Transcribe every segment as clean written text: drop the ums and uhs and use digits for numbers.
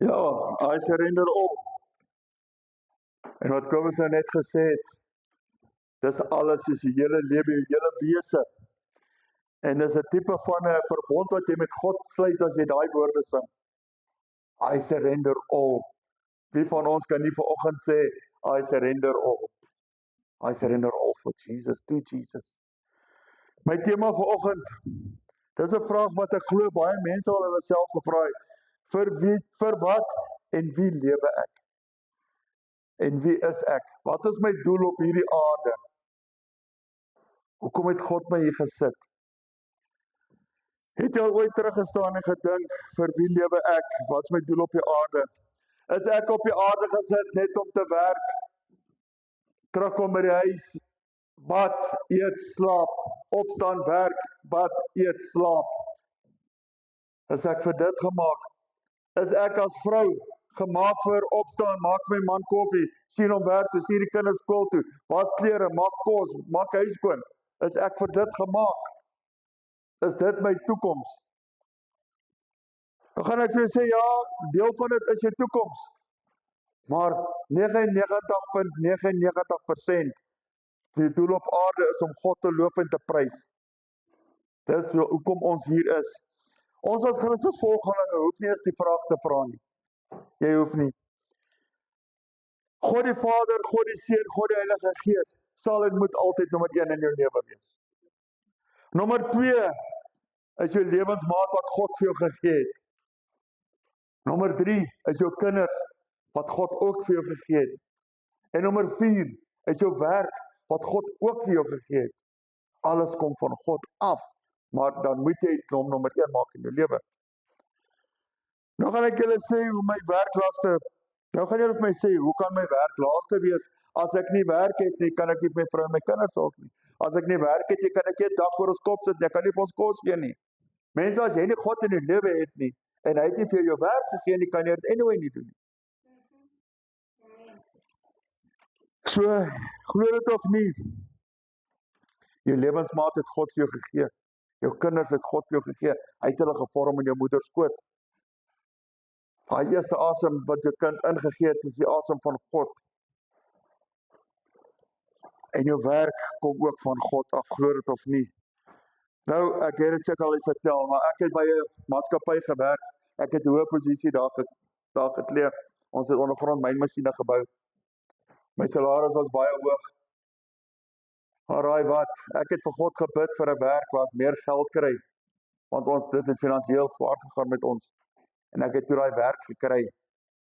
Ja, I surrender all. En wat Kobus nou net gesê het, dis alles, is die hele lewe, die hele wese. En dis 'n tipe van 'n verbond wat jy met God sluit as jy daai woorde sing. I surrender all. Wie van ons kan nie vanoggend sê, I surrender all. I surrender all for Jesus, to Jesus. My tema vanoggend, dis 'n vraag wat ek glo baie mense al hulle self gevra het. Vir wat en wie lewe ek? En wie is ek? Wat is my doel op hierdie aarde? Hoekom het God my hier gesit? Het jy al ooit teruggestaan en gedink, vir wie lewe ek? Wat is my doel op die aarde? Is ek op die aarde gesit net om te werk? Terugkom by die huis, bad, eet, slaap, opstaan, werk, bad, eet, slaap. Is ek vir dit gemaak? Is ek as vrou gemaak vir opstaan, maak my man koffie, sien hom werk, toe stuur die kinders skool toe, was klere, maak kos, maak huis skoon. Is ek vir dit gemaak? Is dit my toekoms? Dan gaan ek vir jou sê, ja, deel van dit is jou toekoms. Maar 99,99% van die doel op aarde is om God te loof en te prys. Dis hoekom ons hier is. Ons as Christusvolgelinge hoef nie eens die vraag te vra nie. Jy hoef nie. God die Vader, God die Seun, God die Heilige Gees sal en moet altyd nommer 1 in jou lewe wees. Nommer 2 is jou lewensmaat wat God vir jou gegee het. Nommer 3 is jou kinders wat God ook vir jou gegee het. En nommer 4 is jou werk wat God ook vir jou gegee het. Alles kom van God af, maar dan moet jy hom nommer 1 maak in jou lewe. Nou gaan ek julle sê hoe my werklaste, nou gaan julle vir my sê, hoe kan my werklaste wees? As ek nie werk het nie, kan ek nie my vrou en my kinders ook nie. As ek nie werk het nie, kan ek nie 'n dak oor ons kop sit, ek kan nie vir ons kos gee nie. Mense, as jy nie God in jou lewe het nie, en hy het nie vir jou werk gegee nie, kan jy dit anyway nie doen nie. So, glo dit of nie, jou lewensmaat het God vir jou gegee. Jou kinders het God vir jou gegee. Hy het hulle gevorm in jou moeder skoot. Daai eerste asem wat jou kind ingegee het, is die asem van God. En jou werk kom ook van God af, glo dit of nie. Nou, ek het dit seker al vertel, maar ek het by 'n maatskappy gewerk. Ek het 'n hoë posisie daar gekleer. Ons het ondergrond mynmasjiene gebou. My salaris was baie hoog. Maar raai wat, ek het vir God gebid vir 'n werk waar ek meer geld kry, want dit het finansiëel swaar gegaan met ons. En ek het toe daai werk gekry.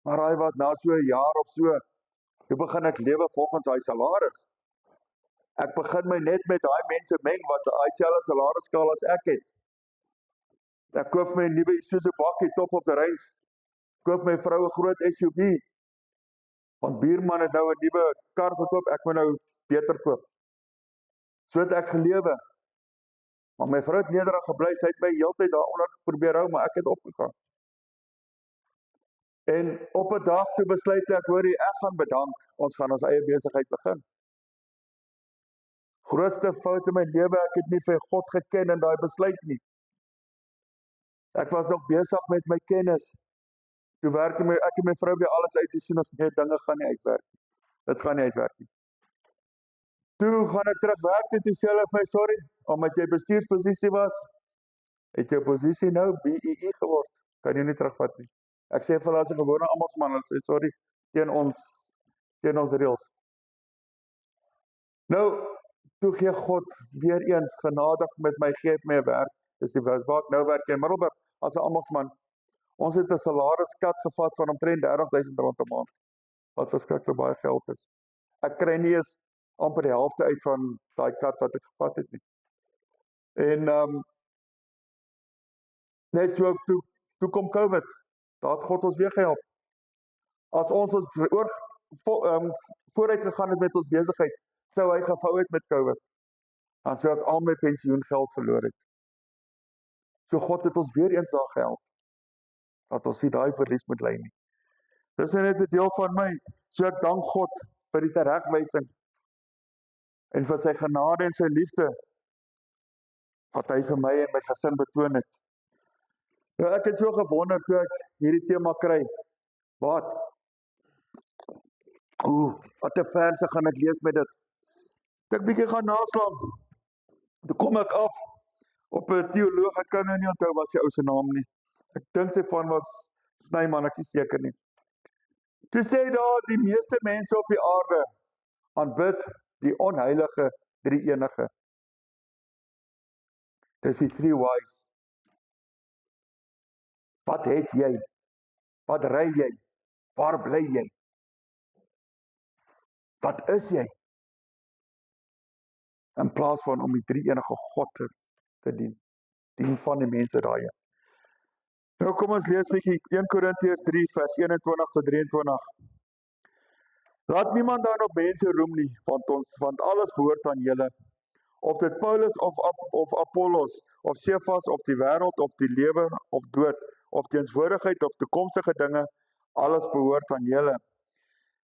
Maar raai wat, na so 'n jaar of so, toe begin ek lewe volgens daai salaris. Ek begin my net met daai mense meng wat daai selfde salarisskaal as ek het. Ek koop my 'n nuwe Isuzu bakkie, top of the range. Koop my vrou 'n groot SUV. Want buurman het nou 'n nuwe kar gekoop, ek moet nou beter koop. So het ek gelewe. Maar my vrou het nederig gebly, sy het my heeltyd daaronder probeer hou, maar ek het opgegaan. En op 'n dag toe besluit ek, hoorie, ek gaan bedank, ons gaan ons eie besigheid begin. Grootste fout in my lewe, ek het nie vir God geken in daai besluit nie. Ek was nog besig met my kennis. Toe werk ek en my vrou weer alles uit te sien, ons nee, dinge gaan nie uitwerk nie. Dit gaan nie uitwerk nie. Toe gaan ek terug werk toe sê hulle vir my, sorry, omdat jy bestuursposisie was, het jou posisie nou BEE geword. Kan jy nie terugvat nie. Ek sê vir hulle as 'n gewone almosman, hulle sê sorry, teen ons reëls. Nou, toe gee God weer eens genadig met my, gee my 'n werk. Dis die waar ek nou werk in Middelburg as 'n almosman. Ons het 'n salariskat gevat van omtrent R30,000 'n maand, wat verskriklik baie geld is. Ek kry nie eens amper die helfte uit van daai kat wat ek gevat het nie. En net so toe kom COVID, daar het God ons weer gehelp. As ons vooruit gegaan het met ons besigheid, sou hy gevou het met COVID. Dan sou ek al my pensioengeld verloor het. So God het ons weer eens daar gehelp, dat ons nie daai verlies moet ly nie. Dis net 'n deel van my, so ek dank God vir die teregwysing, en vir sy genade en sy liefde, wat hy vir my en my gesin betoon het. Nou, ek het so gewonder toe ek hierdie tema kry. Wat 'n verse gaan ek lees met dit. Toe ek bietjie gaan naslaan. Toe kom ek af op 'n teoloog, ek kan nou nie onthou wat sy ou se naam nie. Ek dink sy van was Snyman, ek is seker nie. Toe sê daar die meeste mense op die aarde aanbid die onheilige drie-enige. Dis die three wise. Wat het jy? Wat ry jy? Waar bly jy? Wat is jy? In plaas van om die drie-enige God te dien. Dien van die mense daai. Nou kom ons lees bietjie 1 Korintiërs 3 vers 21 tot 23. Laat niemand dan op mense roem nie, want alles behoort aan julle. Of dit Paulus of Apollos, of Cephas, of die wêreld, of die lewe, of dood, of teenswoordigheid, of toekomstige dinge, alles behoort aan julle.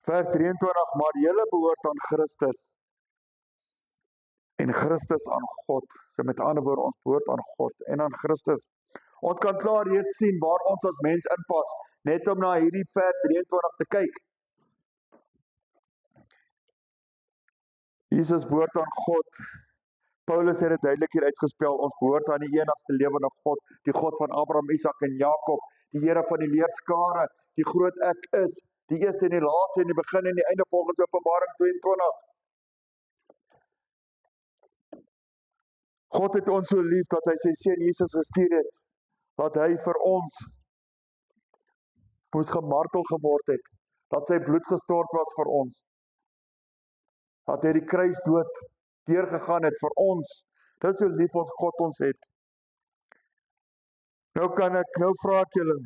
Vers 23, maar julle behoort aan Christus, en Christus aan God. So met ander woorde, ons behoort aan God en aan Christus. Ons kan klaar reeds sien waar ons as mens inpas, net om na hierdie vers 23 te kyk. Jesus behoort aan God. Paulus het dit duidelik hier uitgespel, ons behoort aan die enigste lewende God, die God van Abraham, Isak en Jakob, die Here van die leerskare, die groot ek is, die eerste en die laaste en die begin en die einde volgens Openbaring 22. God het ons so lief dat hy sy seun Jesus gestuur het, dat hy vir ons moes gemartel geword het, dat sy bloed gestort was vir ons, dat hy die kruisdood deurgegaan het vir ons. Dit is so lief ons God ons het. Nou vra ek julle,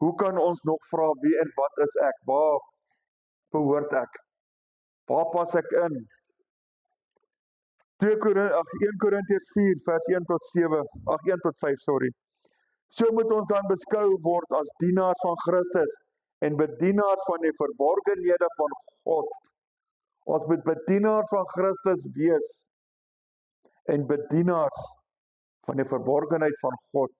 hoe kan ons nog vra wie en wat is ek? Waar behoort ek? Waar pas ek in? 1 Korintiërs 4 vers 1 tot 5, sorry. So moet ons dan beskou word as dienaars van Christus en bedienaars van die verborgenhede van God. Ons moet bedienaars van Christus wees en bedienaars van die verborgenheid van God.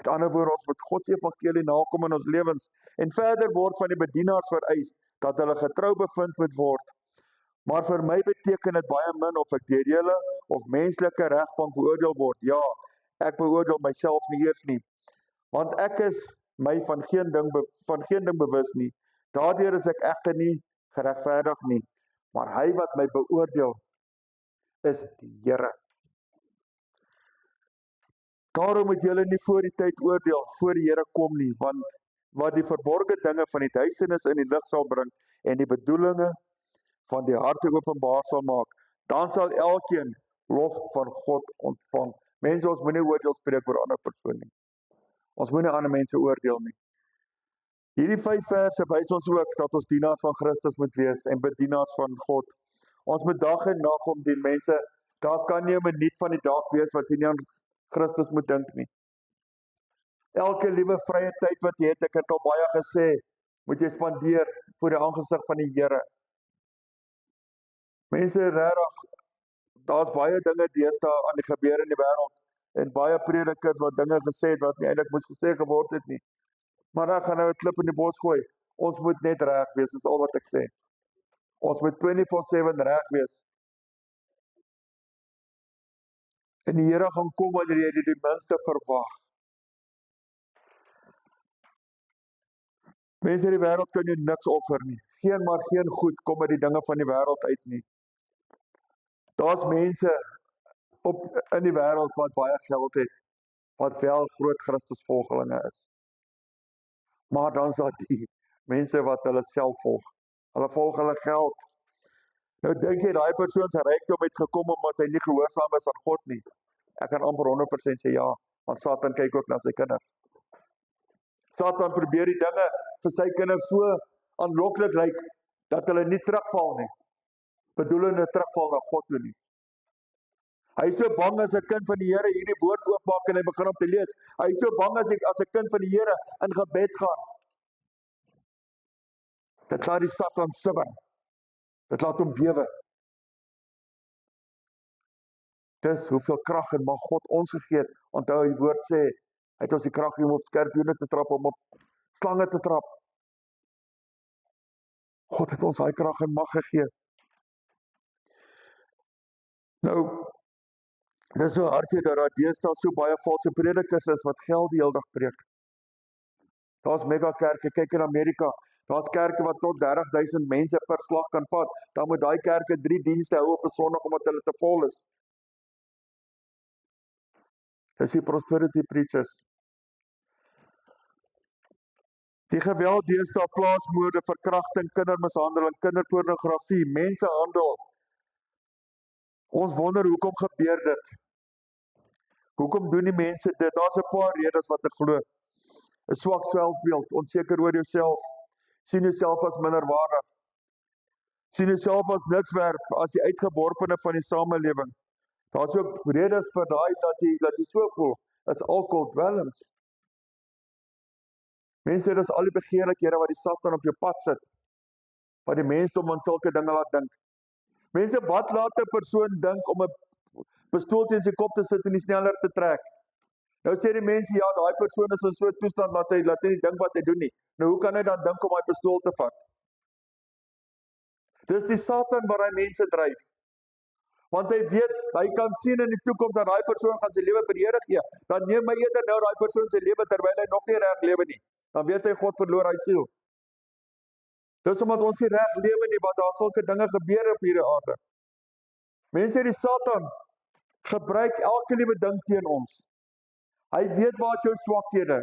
Met ander woorde, ons moet God se evangelie nakom in ons lewens en verder word van die bedienaars vereis dat hulle getrou bevind moet word. Maar vir my beteken dit baie min of ek deur julle of menslike regbank beoordeel word. Ja, ek beoordeel myself nie eers nie, want ek is my van geen ding bewus nie. Daardeur is ek egter nie geregverdig nie, maar hy wat my beoordeel is die Here. Daarom moet julle nie voor die tyd oordeel, voor die Here kom nie, want wat die verborgde dinge van die duisternis in die lig sal bring en die bedoelinge van die harte openbaar sal maak, dan sal elkeen lof van God ontvang. Mense, ons moenie oordeel spreek oor 'n ander persoon nie. Ons moenie ander mense oordeel nie. Hierdie 5 verse wys ons ook dat ons dienaars van Christus moet wees en bedienaars van God. Ons moet dag en nag om die mense, daar kan nie 'n minuut van die dag wees wat jy nie aan Christus moet dink nie. Elke liewe vrye tyd wat jy het, ek het al baie gesê, moet jy spandeer voor die aangesig van die Here. Mense, regtig, daar's baie dinge deesdae aan die gebeur in die wêreld en baie predikers wat dinge gesê het wat nie eintlik moes gesê geword het nie. Maar dan gaan nou 'n klip in die bos gooi. Ons moet net reg wees, dis al wat ek sê. Ons moet 24/7 reg wees. En die Here gaan kom wanneer jy dit die minste verwag. Mense in die wêreld kan jy niks offer nie. Geen goed kom uit die dinge van die wêreld uit nie. Daar's mense in die wêreld wat baie geld het, wat wel groot Christusvolgelinge is. Maar dan is daar die mense wat hulle self volg. Hulle volg hulle geld. Nou dink jy daai persoon se rykdom het gekom omdat hy nie gehoorsaam is aan God nie. Ek kan amper 100% sê ja, want Satan kyk ook na sy kinders. Satan probeer die dinge vir sy kinders so aanloklik lyk dat hulle nie terugval nie. Bedoelende terugval na God toe nie. Hy is so bang as 'n kind van die Here hierdie woord oopmaak en hy begin om te lees. Hy is so bang as 'n kind van die Here in gebed gaan. Dit laat die Satan sibber. Dit laat hom bewe. Dis hoeveel krag en mag God ons gegee het. Onthou die woord sê, Hy het ons die krag gegee om op skorpioene te trap, om op slange te trap. God het ons daai krag en mag gegee. Nou, dis so hartseer dat daar deesdae so baie valse predikers is wat geld die hele dag preek. Daar's mega kerke, kyk in Amerika, daar's kerke wat tot 30,000 mense per slag kan vat. Dan moet daai kerke 3 dienste hou op 'n Sondag omdat hulle te vol is. Dis die prosperity preachers. Die geweld deesdae, plaasmoorde, verkrachting, kindermishandeling, kinderpornografie, mensehandel. Ons wonder hoekom gebeur dit. Hoekom doen die mense dit? Daar's 'n paar redes wat ek glo. 'n Swak selfbeeld, onseker oor jouself, sien jouself as minderwaardig, sien jouself as niks werd, as die uitgeworpene van die samelewing. Daar's ook redes vir daai dat jy so voel. Dit's alkohol, dwelms. Mense, dis al die begeerlikhede wat die Satan op jou pad sit, wat die mensdom aan sulke dinge laat dink. Mense, wat laat 'n persoon dink om 'n pistool teen sy kop te sit en die sneller te trek? Nou sê die mense, ja, daai persoon is in so 'n toestand laat hy nie dink wat hy doen nie. Nou hoe kan hy dan dink om daai pistool te vat? Dis die Satan wat daai mense dryf. Want hy weet, hy kan sien in die toekoms dat daai persoon gaan sy lewe vir die Here gee. Dan neem hy eerder nou daai persoon sy lewe terwyl hy nog nie reg lewe nie. Dan weet hy God verloor hy siel. Dis omdat ons nie reg lewe nie, wat daar sulke dinge gebeur op hierdie aarde. Mense, die Satan gebruik elke liewe ding teen ons. Hy weet waar is jou swakhede.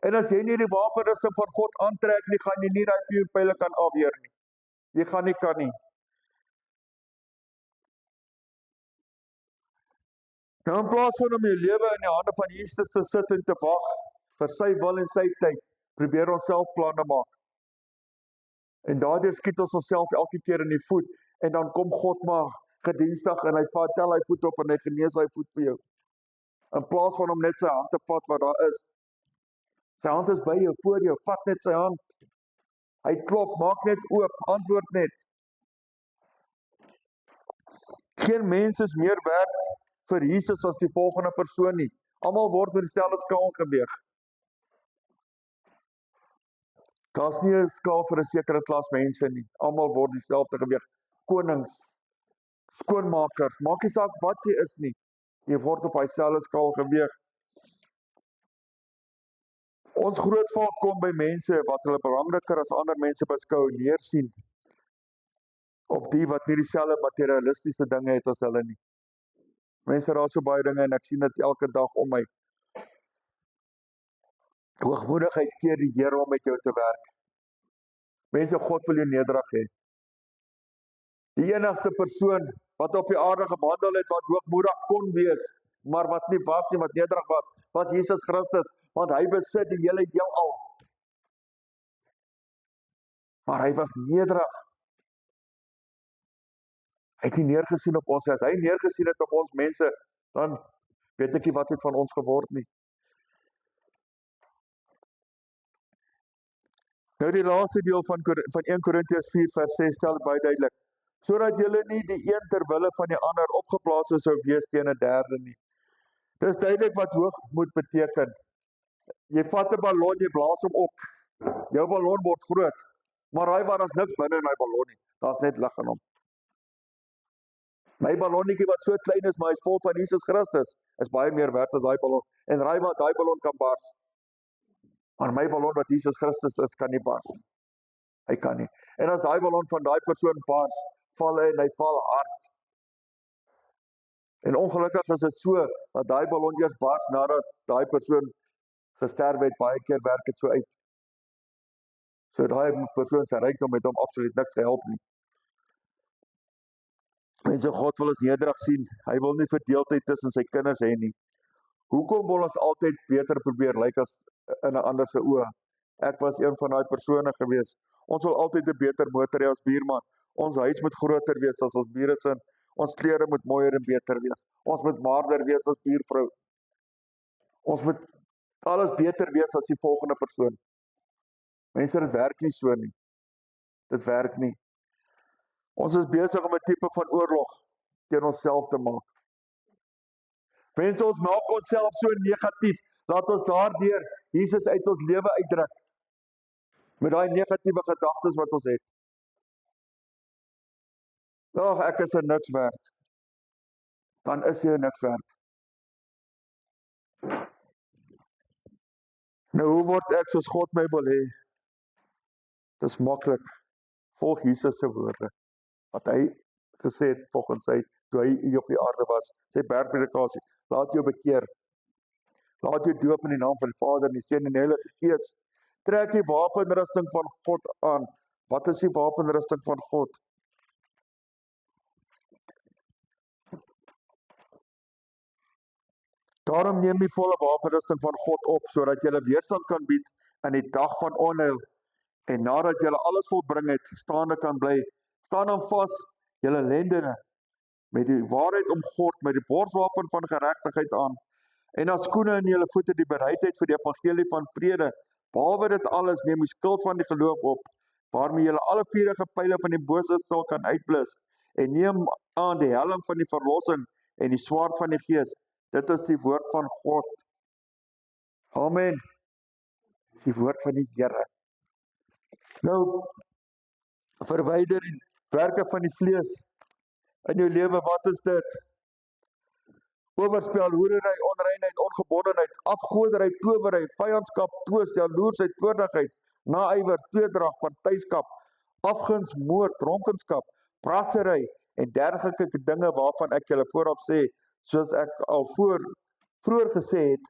En as jy nie die wapenrusting van God aantrek nie, gaan jy nie daai vuurpyle kan afweer nie. Jy gaan nie kan nie. Nou in plaas van om jou lewe in die hande van Jesus te sit en te wag vir sy wil en sy tyd, probeer ons self planne maak. En daardeur skiet ons onsself elke keer in die voet, en dan kom God maar gedienstig en hy tel hy voet op en hy genees hy voet vir jou. In plaas van om net sy hand te vat wat daar is. Sy hand is by jou, voor jou, vat net sy hand. Hy klop, maak net oop, antwoord net. Geen mens is meer werd vir Jesus as die volgende persoon nie. Almal word met dieselfde skaal geweeg. Daar's nie 'n skaal vir 'n sekere klas mense nie. Almal word dieselfde geweeg. Konings, skoonmakers, maak nie saak wat jy is nie. Jy word op dieselfde skaal geweeg. Ons groot volk kom by mense wat hulle belangriker as ander mense beskou en neersien op die wat nie dieselfde materialistiese dinge het as hulle nie. Mense raak so baie dinge en ek sien dit elke dag om my. Hoogmoedigheid keer die Here om met jou te werk. Mense, God wil jou nederig hê. Die enigste persoon wat op die aarde gewandel het wat hoogmoedig kon wees, maar wat nie was nie, wat nederig was Jesus Christus, want hy besit die hele heelal. Maar hy was nederig. Hy het nie neergesien op ons, as hy neergesien het op ons mense, dan weet ek nie wat het van ons geword nie. Nou die laaste deel van 1 Korintiërs 4 vers 6 stel dit baie duidelik, sodat julle nie die een ter wille van die ander opgeblaas sou wees teen 'n derde nie. Dis duidelik wat hoogmoed beteken. Jy vat 'n ballon, jy blaas hom op. Jou ballon word groot, maar raai waar, daar's niks binne in daai ballon nie. Daar's net lug in hom. My ballonnetjie wat so klein is, maar hy's vol van Jesus Christus, is baie meer werd as daai ballon. En raai wat, daai ballon kan bars. Maar my ballon wat Jesus Christus is, kan nie bars. Hy kan nie. En as daai ballon van daai persoon bars, val hy en hy val hard. En ongelukkig is dit so, dat daai ballon eers bars nadat daai persoon gesterf het, baie keer werk dit so uit. So daai persoon se rykdom het hom absoluut niks gehelp nie. Mense, God wil ons nederig sien. Hy wil nie verdeeldheid tussen sy kinders hê nie. Hoekom wil ons altyd beter probeer lyk as in 'n ander se oë? Ek was een van daai persone gewees. Ons wil altyd 'n beter motor hê as buurman. Ons huis moet groter wees as ons bure se. Ons klere moet mooier en beter wees. Ons moet maarder wees as buurvrou. Ons moet alles beter wees as die volgende persoon. Mense, dit werk nie so nie. Dit werk nie. Ons is besig om 'n tipe van oorlog teen onsself te maak. Mense, ons maak onsself so negatief, laat ons daardeur Jesus uit ons lewe uitdruk, met daai negatiewe gedagtes wat ons het. Ag, ek is niks werd. Dan is jy niks werd. Nou, hoe word ek soos God my wil hê? Dis maklik. Volg Jesus se woorde, wat hy gesê het volgens sy, toe hy hier op die aarde was, sy bergpredikasie, laat jou bekeer, laat jou doop in die naam van die Vader, en die Seun en die Heilige Gees, trek die wapenrusting van God aan. Wat is die wapenrusting van God? Daarom neem die volle wapenrusting van God op, sodat jy weerstand kan bied in die dag van onheil, en nadat jy alles volbring het, staande kan bly. Staan dan vas, julle lendene, met die waarheid omgord, met die borswapen van geregtigheid aan, en as skoene in julle voete die bereidheid vir die evangelie van vrede. Behalwe dit alles, neem die skild van die geloof op, waarmee julle alle vuurige pyle van die bose sal kan uitblus, en neem aan die helm van die verlossing en die swaard van die Gees. Dit is die woord van God. Amen. Dit is die woord van die Here. Nou, verwyder die werke van die vlees in jou lewe. Wat is dit? Oorspel, hoerery, onreinheid, ongebondenheid, afgoderry, towery, vyandskap, twis, jaloersheid, toornigheid, naaiwer, tweedrag, partyskap, afguns, moord, dronkenskap, brassery en dergelike dinge waarvan ek julle vooraf sê, soos ek al vroeër gesê het,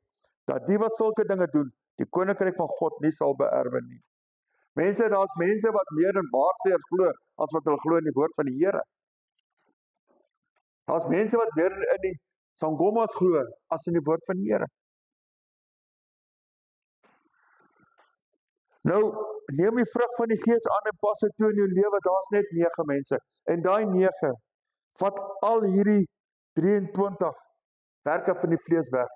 dat die wat sulke dinge doen, die koninkryk van God nie sal beerwe nie. Mense, daar's mense wat meer in waarsêers glo, as wat hulle glo in die woord van die Here. Daar's mense wat meer in die sangomas glo, as in die woord van die Here. Nou, neem die vrug van die Gees aan en pas dit toe in jou lewe. Daar's net 9 mense. En daai 9 vat al hierdie 23 werke van die vlees weg.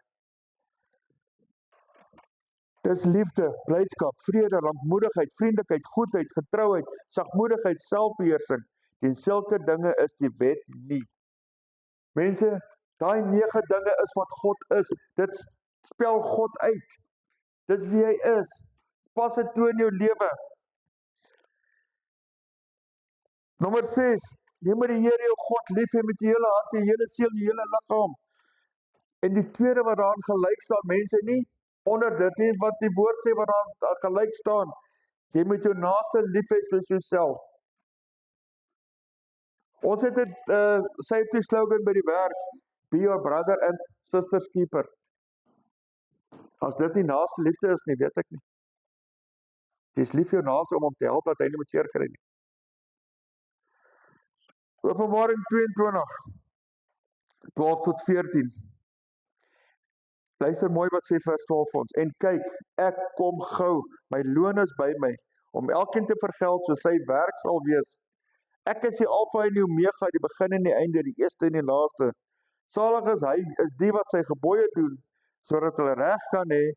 Dis liefde, blydskap, vrede, lankmoedigheid, vriendelikheid, goedheid, getrouheid, sagmoedigheid, selfbeheersing. En sulke dinge is die wet nie. Mense, daai 9 dinge is wat God is. Dit spel God uit. Dis wie hy is. Pas dit toe in jou lewe. Nommer 6, jy moet die Here jou God lief hê met jou hele hart, jou hele siel, jou hele liggaam. En die tweede wat daaraan gelyk staan, mense, nie onder dit nie wat die woord sê wat daar gelyk staan. Jy moet jou naaste lief hê soos jouself. Ons het 'n safety slogan by die werk, be your brother and sister's keeper. As dit nie naaste liefde is nie, weet ek nie. Jy is lief vir jou naaste om hom te help dat hy nie moet seer kry nie. Openbaring 22, 12 tot 14. Luister mooi wat sê vers 12 vir ons. En kyk, ek kom gou, my loon is by my, om elkeen te vergeld soos sy werk sal wees. Ek is die Alfa en die Omega, die begin en die einde, die eerste en die laaste. Salig is hy, is die wat sy gebooie doen, sodat hulle reg kan hê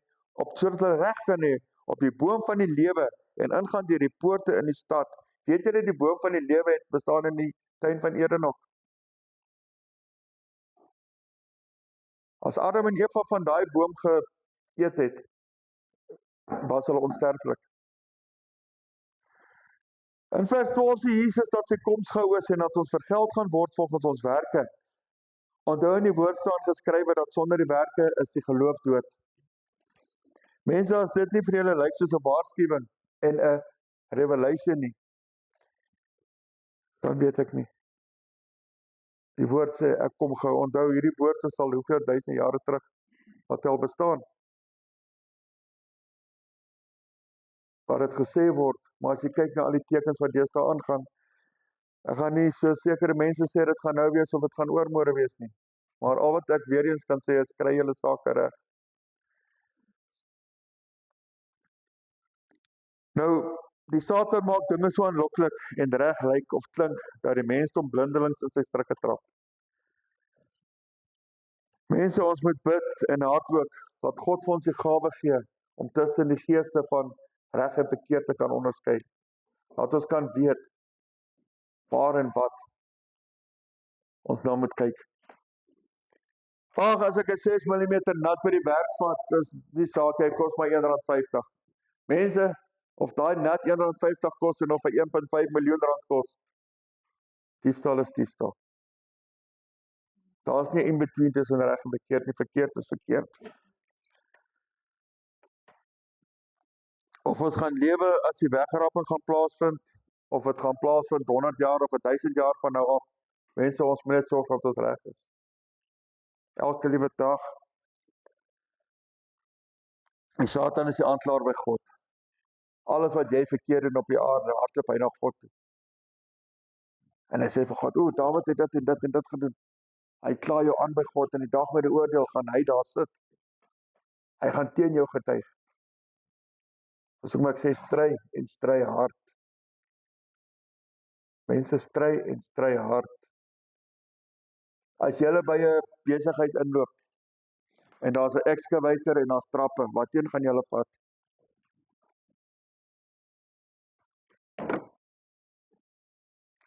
op die boom van die lewe en ingaan deur die poorte in die stad. Weet julle die boom van die lewe het bestaan in die tuin van Eden ook? As Adam en Eva van daai boom geëet het, was hulle onsterflik. In vers 12 sê Jesus dat sy koms gou is en dat ons vergeld gaan word volgens ons werke. Onthou in die woord staan geskrywe dat sonder die werke is die geloof dood. Mense, as dit nie vir julle lyk soos 'n waarskuwing en 'n revelation nie, dan weet ek nie. Die woord sê, ek kom gou. Onthou, hierdie woorde sal hoeveel duisend jare terug wat al bestaan. Waar dit gesê word, maar as jy kyk na al die tekens wat deesdae aangaan, ek gaan nie so sekere mense sê dit gaan nou wees of dit gaan oormôre wees nie. Maar al wat ek weer eens kan sê is, kry julle sake reg. Nou, die Satan maak dinge so aanloklik en reg lyk of klink, dat die mensdom blindelings in sy strikke trap. Mense, ons moet bid en hard ook, dat God vir ons die gawe gee, om tussen die geeste van reg en verkeerd te kan onderskei. Dat ons kan weet, waar en wat ons nou moet kyk. Ag, as ek 'n 6 mm nat by die werk vat, is die saak, hy kos my R1.50. Mense, of daai nat R1.50 kos en of hy 1.5 miljoen rand kos, diefstal is diefstal. Daar's nie in between tussen reg en verkeerd nie, verkeerd is verkeerd. Of ons gaan lewe as die wegrapping gaan plaasvind, of dit gaan plaasvind 100 jaar of 1000 jaar van nou af, mense, ons moet net sorg dat ons reg is. Elke liewe dag. Die Satan is die aanklaer by God. Alles wat jy verkeerd doen op die aarde, hardloop hy na God toe. En hy sê vir God, o, Dawid het dit en dit en dit gedoen. Hy kla jou aan by God en die dag met die oordeel gaan hy daar sit. Hy gaan teen jou getuig. Dus ek sê, stry en stry hard. Mense, stry en stry hard. As jy by 'n besigheid inloop, en daar's 'n excavator en daar's trappe, waarteen gaan julle vat?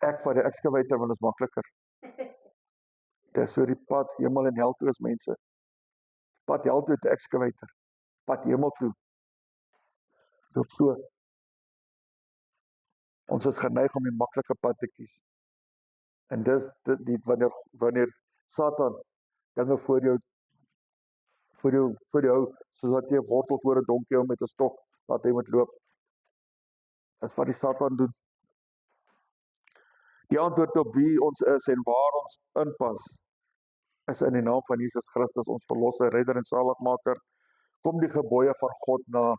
Ek vat die excavator, want dit is makliker. Dis so die pad, hemel en hel toe is, mense. Pad hel toe die excavator. Pad hemel toe. Loop so. Ons is geneig om die maklike pad te kies. En dis dit wanneer Satan dinge voor jou hou, soos wat jy 'n wortel voor 'n donkie hou met 'n stok, laat hy moet loop. Dis wat die Satan doen. Die antwoord op wie ons is en waar ons inpas, is in die naam van Jesus Christus, ons verlosser, redder en saligmaker. Kom die gebooie van God na,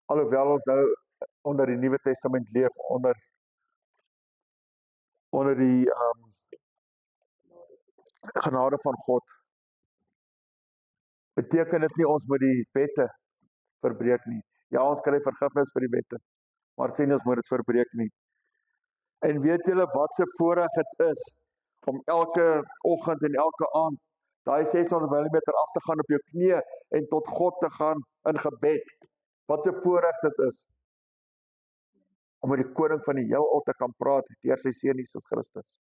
alhoewel ons nou onder die Nuwe Testament leef, onder die genade van God, beteken dit nie ons moet die wette verbreek nie. Ja, ons kry vergifnis vir die wette, maar sê nie ons moet dit verbreek nie. En weet julle wat se voorreg dit is, om elke oggend en elke aand, daai 600 mm af te gaan op jou knieë, en tot God te gaan in gebed. Wat se voorreg dit is, om met die koning van die heelal te kan praat, deur sy seun Jesus Christus.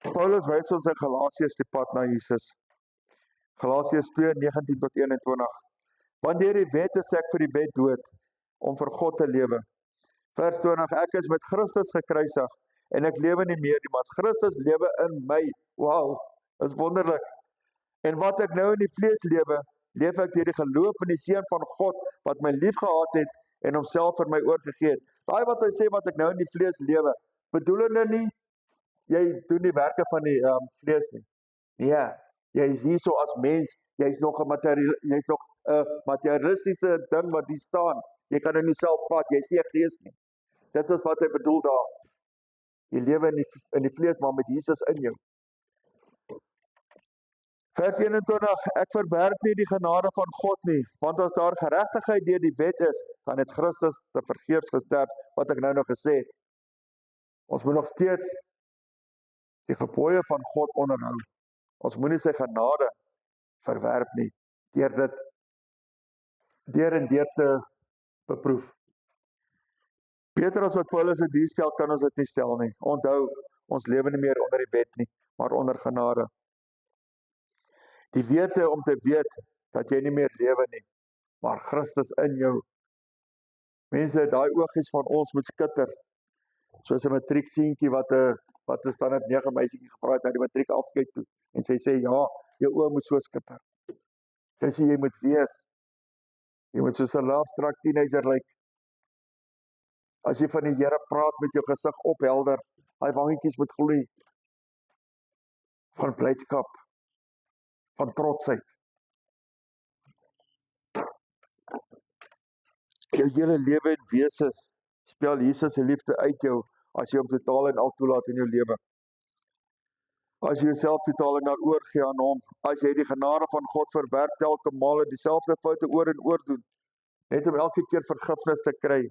Paulus wys ons in Galasiërs die pad na Jesus. Galasiërs 2:19-21. Want deur die wet is ek vir die wet dood, om vir God te lewe. Vers 20, ek is met Christus gekruisig, en ek lewe nie meer nie, maar Christus lewe in my. Wow, is wonderlik. En wat ek nou in die vlees lewe, leef ek deur die geloof in die Seun van God, wat my lief gehad het, en homself vir my oorgegee het. Daai wat hy sê, wat ek nou in die vlees lewe, bedoelende nie, jy doen die werke van die vlees nie. Nee, jy is hier so as mens, jy is nog 'n materialistiese ding wat hier staan. Jy kan dit nie self vat, jy is nie 'n gees nie. Dit is wat hy bedoel daar. Jy lewe in die vlees, maar met Jesus in jou. Vers 21, ek verwerp nie die genade van God nie, want as daar geregtigheid deur die wet is, dan het Christus te vergeefs gesterf, wat ek nou nog gesê het. Ons moet nog steeds die gebooie van God onderhou. Ons moet nie sy genade verwerp nie, deur en deur te beproef. Beter as wat Paulus dit hier stel, kan ons dit nie stel nie. Onthou, ons lewe nie meer onder die wet nie, maar onder genade. Die wete om te weet, dat jy nie meer lewe nie, maar Christus in jou. Mense, daai oogies van ons moet skitter, soos 'n matriekseentjie wat 'n standaard 9 meisietjie gevra het na die matriek afskeid toe, en sy sê, ja, jou oë moet so skitter. Dis hoe jy moet wees. Jy moet soos 'n love-struck teenager lyk. As jy van die Here praat, met jou gesig ophelder, daai wangetjies moet gloei, van blydskap, van trotsheid. Jou hele lewe en wese spel Jesus se liefde uit jou, as jy hom totaal en al toelaat in jou lewe. As jy jouself totaal en al oorgee aan hom, as jy die genade van God verwerp elke maal en dieselfde foute oor en oor doen, net om elke keer vergifnis te kry,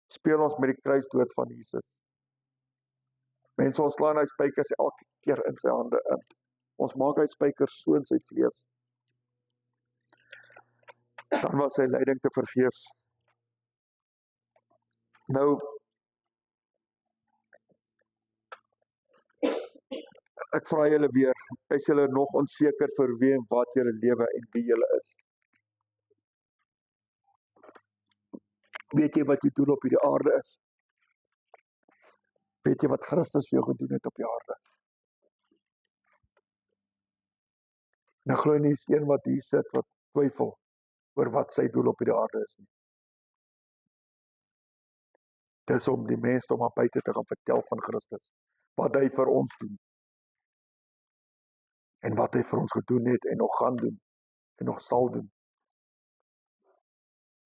speel ons met die kruisdood van Jesus. Mense, ons slaan hy spykers elke keer in sy hande in. Ons maak hy spykers so in sy vlees. Dan was sy lyding te vergeefs. Nou, ek vra julle weer, is julle nog onseker vir wie en wat julle lewe en wie julle is? Weet jy wat jy doen op hierdie aarde is? Weet jy wat Christus vir jou gedoen het op die aarde? En ek glo nie is een wat hier sit wat twyfel oor wat sy doel op hierdie aarde is nie. Dis om die mense om aan buite te gaan vertel van Christus, wat hy vir ons doen, en wat hy vir ons gedoen het, en nog gaan doen, en nog sal doen.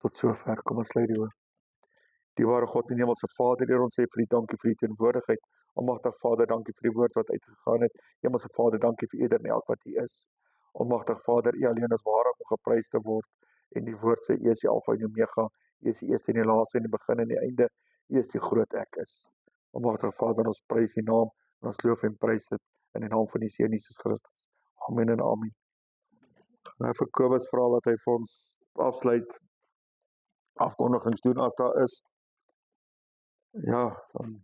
Tot sover, kom ons sluit die oor. Die ware God en Hemelse Vader, Heer, ons sê vir die dankie vir die teenwoordigheid. Almagtig Vader, dankie vir die woord wat uitgegaan het. Hemelse Vader, dankie vir ieder en elk wat hier is. Almagtig Vader, U alleen is waardig om geprys te word. En die woord sê, U is die Alfa en die Omega, U is die eerste en die laaste en die begin en die einde. U is die groot ek is. Almagtig Vader, ons prys die naam en ons loof en prys dit in die naam van die Seun Jesus Christus. Amen en amen. Nou vir Kobus vra dat hy vir ons afsluit afkondigings doen as daar is. Ja, dan